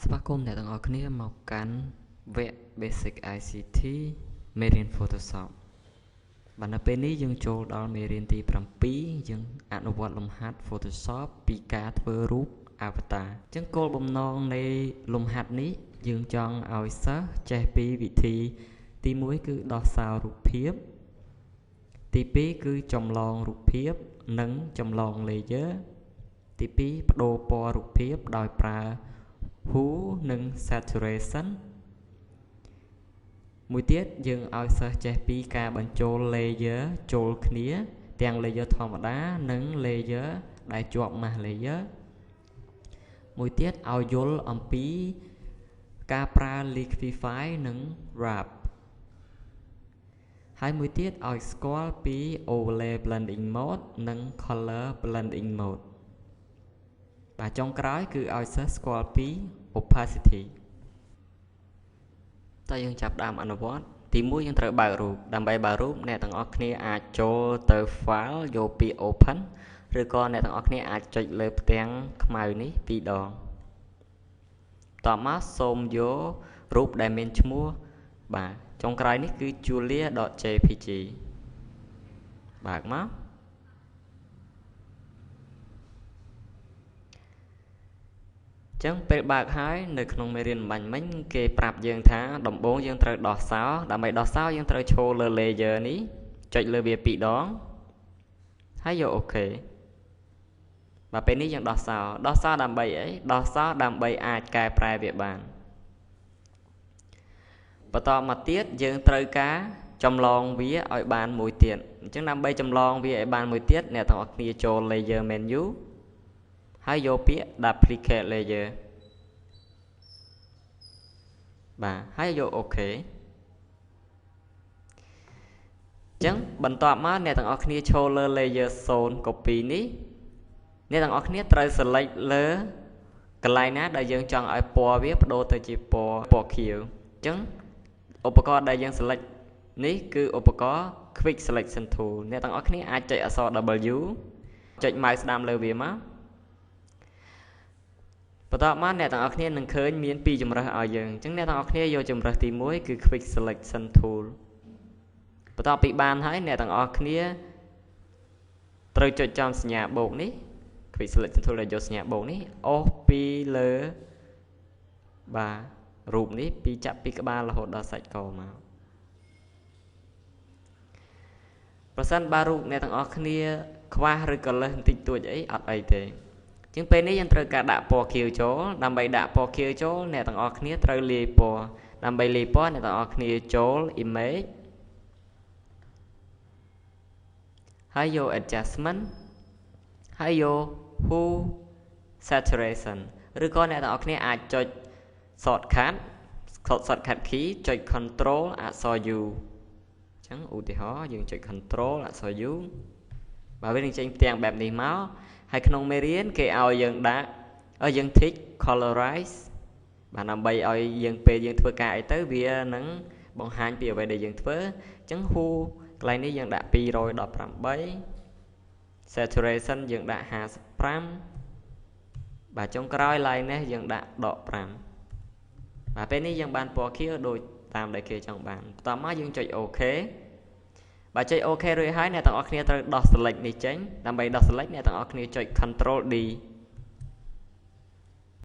ស្វាគមន៍អ្នកទាំងអស់គ្នាមកកាន់វគ្គ Basic ICT មេរៀន Photoshop បាទនៅពេលនេះយើងចូលដល់មេរៀនទី7យើងអនុវត្តលំហាត់ Photoshop ពីការធ្វើរូប Avatar អញ្ចឹងគោលបំណងនៃលំហាត់នេះយើងចង់ឲ្យសិស្សចេះពីវិធីទី1គឺដោះសោរូបភាពទី2គឺចម្លងរូបភាពនិងចម្លង layer ទី2បដូរពណ៌រូបភាពដោយប្រើ Hue និង Saturation មួយទៀតយើងឲ្យសិស្សចេះពីការបញ្ចូល layer ចូលគ្នាទាំង layer ធម្មតានិង layer ដែលជាប់ mask layer មួយទៀតឲ្យយល់អំពីការប្រើ Liquify និង Wrap ហើយមួយទៀតឲ្យស្គាល់ពី Overlay Blending Mode និង Color Blending Mode បាទចុងក្រោយគឺឲ្យសិស្សស្គាល់ពី Opacity តើយើងចាប់ផ្ដើមអនុវត្តទី1យើងត្រូវបើករូបដើម្បីបើករូបអ្នកទាំងអស់គ្នាអាចចូលទៅ File យកពី Open ឬក៏អ្នកទាំងអស់គ្នាអាចចុចលើផ្ទាំងខ្មៅនេះ2ដងតមកសូមយករូបដែលមានឈ្មោះបាទចុងក្រោយនេះគឺ julia.jpg បើកមកចឹងពេលបើកហើយនៅក្នុងមេរៀនបាញ់មិញគេប្រាប់យើងថាដំបូងយើងត្រូវដោះសោដើម្បីដោះសោយើងត្រូវឈរលើ layer នេះចុចលើវា2ដងហើយយកអូខេបាទពេលនេះយើងដោះសោដើម្បីអីដោះសោដើម្បីអាចកែប្រែវាបានបន្តមកទៀតយើងត្រូវការចម្លងវាឲ្យបានមួយទៀតអញ្ចឹងដើម្បីចម្លងវាឲ្យបានមួយទៀតអ្នកទាំងអស់គ្នាចូល layer menu ហើយយកពាក្យ duplicate layer បាទហើយយកអូខេអញ្ចឹងបន្ទាប់មកអ្នកទាំងអស់គ្នាចូលលើ layer 0 copy នេះអ្នកទាំងអស់គ្នាត្រូវ select លើកន្លែងណាដែលយើងចង់ឲ្យពណ៌វាបដូរទៅជាពណ៌ខៀវអញ្ចឹងឧបករណ៍ដែលយើង select នេះគឺឧបករណ៍ Quick Selection Tool អ្នកទាំងអស់គ្នាអាចចុចអក្សរ W ចុច mouse ស្ដាំលើវាមកបន្តមកអ្នកទាំងអស់គ្នានឹងឃើញមាន2ជម្រើសឲ្យយើងអញ្ចឹងអ្នកទាំងអស់គ្នាយកជម្រើសទី1គឺ Quick Selection Tool បន្ទាប់ពីបានហើយអ្នកទាំងអស់គ្នាត្រូវចុចចំសញ្ញាបូកនេះ Quick Selection Tool ដែលយកសញ្ញាបូកនេះអូសពីលើបាទរូបនេះពីចាប់ពីក្បាលរហូតដល់សាច់កមកប្រសិនបើរូបអ្នកទាំងអស់គ្នាខ្វះឬក៏លើសបន្តិចតួចអីអត់អីទេជាងពេលនេះយើងត្រូវការដាក់ពណ៌ខៀវចូលដើម្បីដាក់ពណ៌ខៀវចូលអ្នកទាំងអស់គ្នាត្រូវលាយពណ៌ដើម្បីលាយពណ៌អ្នកទាំងអស់គ្នាចូល image ហើយយក adjustment ហើយយក hue saturation ឬក៏អ្នកទាំងអស់គ្នាអាចចុច shortcut key ចុច control អក្សរ U អញ្ចឹងឧទាហរណ៍យើងចុច control អក្សរ U បើវានឹងចេញផ្ទាំងបែបនេះមកហើយក្នុងមេរៀនគេឲ្យយើងដាក់ឲ្យយើង tick colorize បាទដើម្បីឲ្យយើងពេលយើងធ្វើការអីទៅវានឹងបង្ហាញពីអ្វីដែលយើងធ្វើអញ្ចឹង hue កន្លែងនេះយើងដាក់218 saturation យើងដាក់55បាទចុងក្រោយ lightness យើងដាក់ដក5បាទពេលនេះយើងបានពណ៌ខៀវដូចតាមដែលគេចង់បានបន្ទាប់មកយើងចុច OK បើចុច OK រួចហើយអ្នកទាំងអស់គ្នាត្រូវដោះ select នេះចេញដើម្បីដោះ select អ្នកទាំងអស់គ្នាចុច Control D